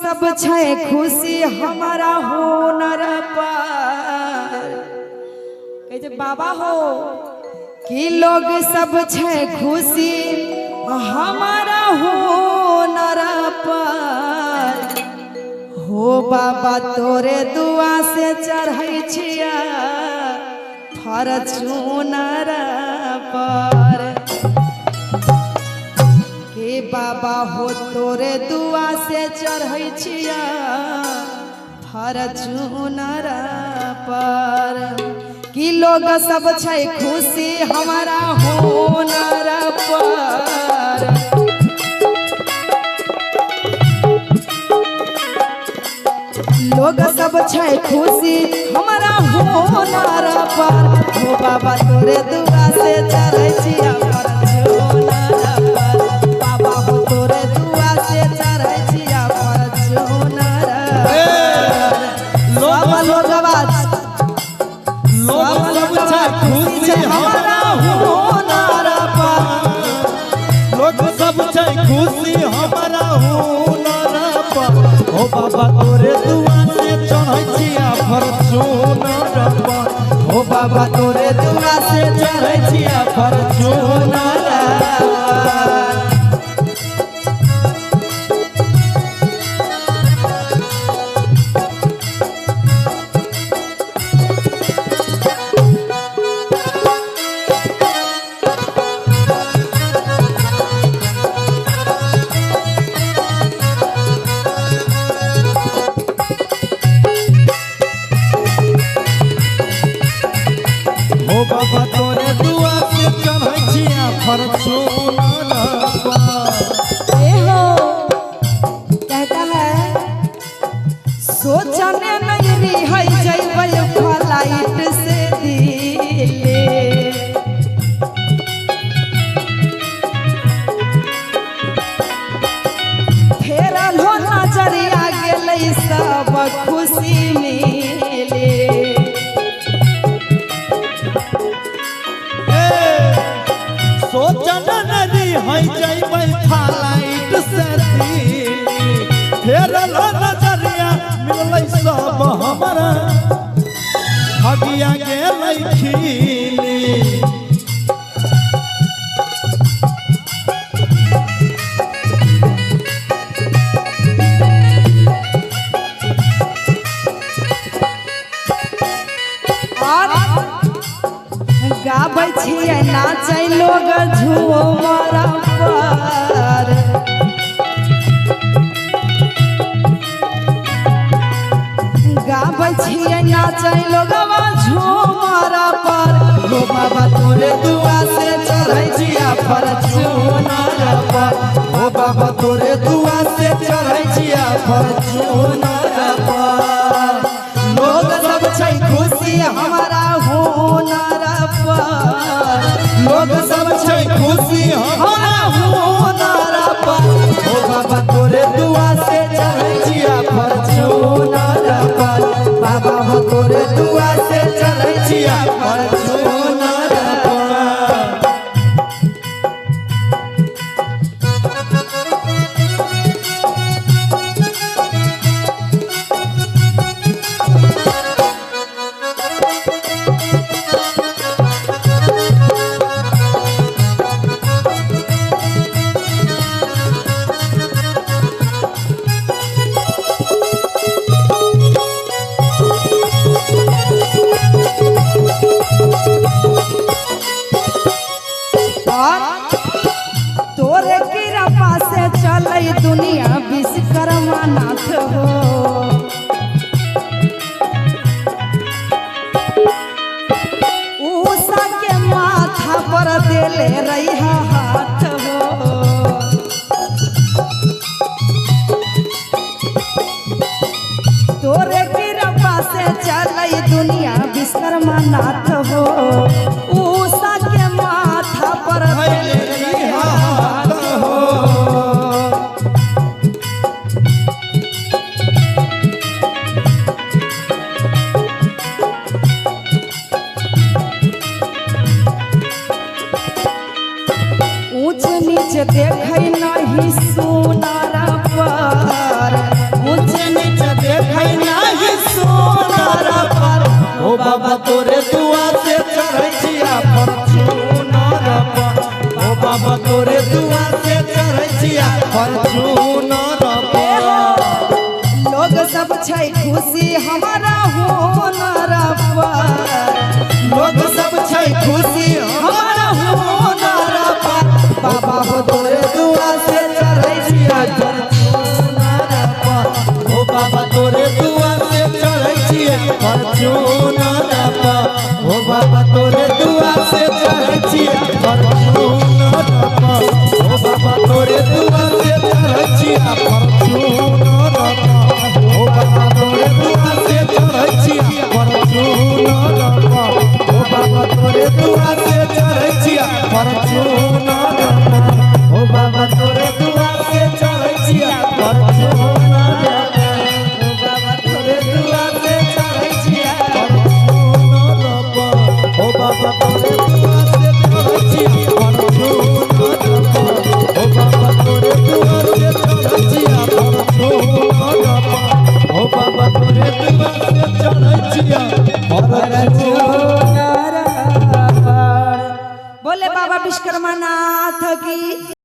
सब छै खुशी हमारा हुनर पर कहे बाबा हो कि लोग सब छै खुशी हमारा हुनर पर हो बाबा तोरे दुआ से चढ़ै छिया फॉर्च्यूनर पर के बाबा हो तोरे दुआ से चढ़ै छिया फॉर्च्यूनर पर कि लोग सब छै खुशी हमारा हुनर पर लोग सब छै खुशी हमारा हुनर पर हो बाबा तोरे दुआ से चढ़ै छिया फॉर्च्यूनर पर बाबा हो तोरे दुआ से चढ़ै छिया फॉर्च्यूनर सब लोग छै खुशी हमारा हुनर पर लोग सब छै खुशी हमारा हुनर पर हो बाबा तोरे दुआ से चढ़ै छिया फॉर्च्यूनर पर हो बाबा तोरे दुआ से चढ़ै छिया फॉर्च्यूनर हो बाबा तोरे दुआ से चढ़ै छिया फॉर्च्यूनर पर हो कहता है सोचने नहीं रही जैबै फ्लाइट से दिल्ली फेरल हो नजरिया गेलै सब खुशी मिले सोचन नदी है जैबै फ्लाइट से दिल्ली फेरल नजरिया मिललै सब हमरा भगिया गेलै खिली गाबै छियै नाचै लोग झूमर पर गाबै छियै नाचै लोग झूमर पर हो बाबा तोरे दुआ से चढ़ै छिया फॉर्च्यूनर पर हो बाबा तोरे दुआ से चढ़ै छिया फॉर्च्यूनर पर लोग सब छै खुशी हमारा हुनर पर लोग सब छै खुशी हमारा हुनर पर हो बाबा तोरे दुआ से चढ़ै छिया फॉर्च्यूनर पर बाबा हो तोरे दुआ से चढ़ै छिया फॉर्च्यूनर पर तोरे कृपा से चलै दुनिया विश्वकर्मा नाथ हो उषा के माथा पर देले रही हाथ हो तोरे कृपा से चलै दुनिया विश्वकर्मा नाथ हो उषा के माथा पर देले रही हाथ हो ऊंच नीच देखे नहीं सुनार पर ऊंच बाबा तोरे दुआ से चढ़ै छिया फॉर्च्यूनर पर ओ बाबा तोरे दुआ से चढ़ै छिया फॉर्च्यूनर पर लोग सब छै खुशी हमारा हुनर पर लोग सब छै खुशी हमारा हुनर पर बाबा हो तोरे दुआ से चढ़ै छिया फॉर्च्यूनर पर ओ बाबा तोरे दुआ से चढ़ै छिया फॉर्च्यूनर पर ओ बाबा तोरे दुआ से चढ़ै छिया फॉर्च्यूनर पर ओ बाबा तोरे दुआ से चढ़ै छिया फॉर्च्यूनर पर ओ बाबा तोरे दुआ से चढ़ै छिया फॉर्च्यूनर पर ओ बाबा तोरे दुआ से चढ़ै छिया फॉर्च्यूनर पर ओ बाबा तोरे दुआ से चढ़ै छिया फॉर्च्यूनर पर ओ बाबा तोरे दुआ से चढ़ै छिया फॉर्च्यूनर पर ओ बाबा तोरे दुआ से चढ़ै छिया फॉर्च्यूनर पर ओ बाबा तोरे दुआ से चढ़ै छिया फॉर्च्यूनर पर ओ बाबा तोरे दुआ से चढ़ै छिया फॉर्च्यूनर बोले बाबा विश्वकर्मा नाथ की।